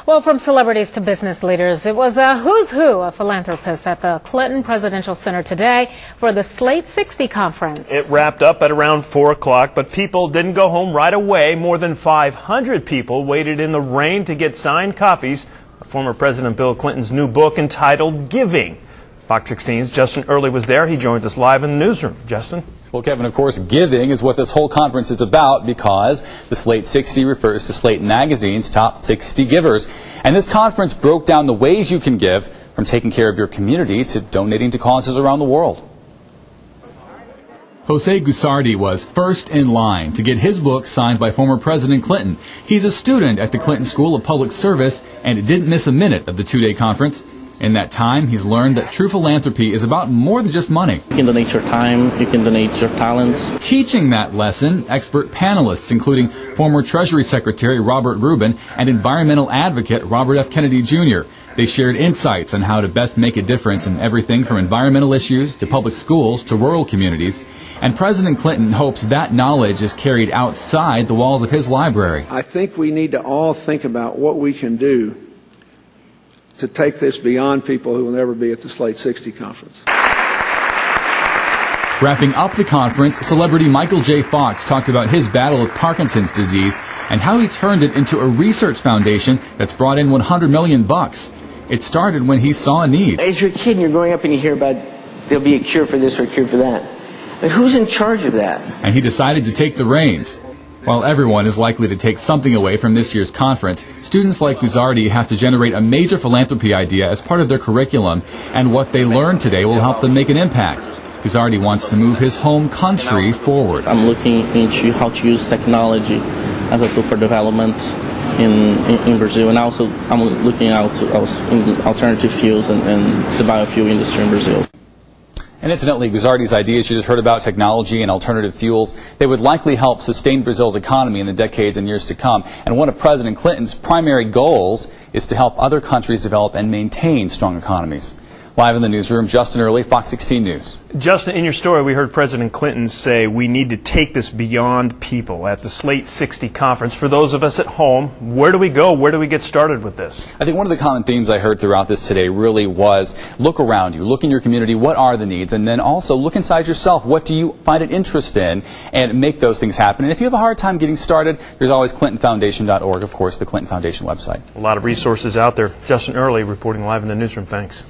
Well, from celebrities to business leaders, it was a who's who of philanthropists at the Clinton Presidential Center today for the Slate 60 Conference. It wrapped up at around 4 o'clock, but people didn't go home right away. More than 500 people waited in the rain to get signed copies of former President Bill Clinton's new book entitled Giving. Fox 16's Justin Early was there. He joins us live in the newsroom. Justin? Well, Kevin, of course, giving is what this whole conference is about because the Slate 60 refers to Slate Magazine's top 60 givers. And this conference broke down the ways you can give, from taking care of your community to donating to causes around the world. Jose Guzzardi was first in line to get his book signed by former President Clinton. He's a student at the Clinton School of Public Service and didn't miss a minute of the two-day conference. In that time, he's learned that true philanthropy is about more than just money. You can donate your time, you can donate your talents. Teaching that lesson, expert panelists, including former Treasury Secretary Robert Rubin and environmental advocate Robert F. Kennedy Jr. They shared insights on how to best make a difference in everything from environmental issues to public schools to rural communities. And President Clinton hopes that knowledge is carried outside the walls of his library. I think we need to all think about what we can do to take this beyond people who will never be at the Slate 60 Conference. Wrapping up the conference, celebrity Michael J. Fox talked about his battle with Parkinson's disease and how he turned it into a research foundation that's brought in $100 million. It started when he saw a need. As you're a kid and you're growing up and you hear about there'll be a cure for this or a cure for that. But who's in charge of that? And he decided to take the reins. While everyone is likely to take something away from this year's conference, students like Guzzardi have to generate a major philanthropy idea as part of their curriculum, and what they learn today will help them make an impact. Guzzardi wants to move his home country forward. I'm looking into how to use technology as a tool for development in Brazil, and also I'm looking out to alternative fuels and the biofuel industry in Brazil. And incidentally, Guzzardi's ideas you just heard about, technology and alternative fuels, they would likely help sustain Brazil's economy in the decades and years to come. And one of President Clinton's primary goals is to help other countries develop and maintain strong economies. Live in the newsroom, Justin Early, Fox 16 News. Justin, in your story, we heard President Clinton say we need to take this beyond people at the Slate 60 Conference. For those of us at home, where do we go? Where do we get started with this? I think one of the common themes I heard throughout this today really was look around you, look in your community, what are the needs, and then also look inside yourself, what do you find an interest in, and make those things happen. And if you have a hard time getting started, there's always ClintonFoundation.org, of course, the Clinton Foundation website. A lot of resources out there. Justin Early reporting live in the newsroom. Thanks.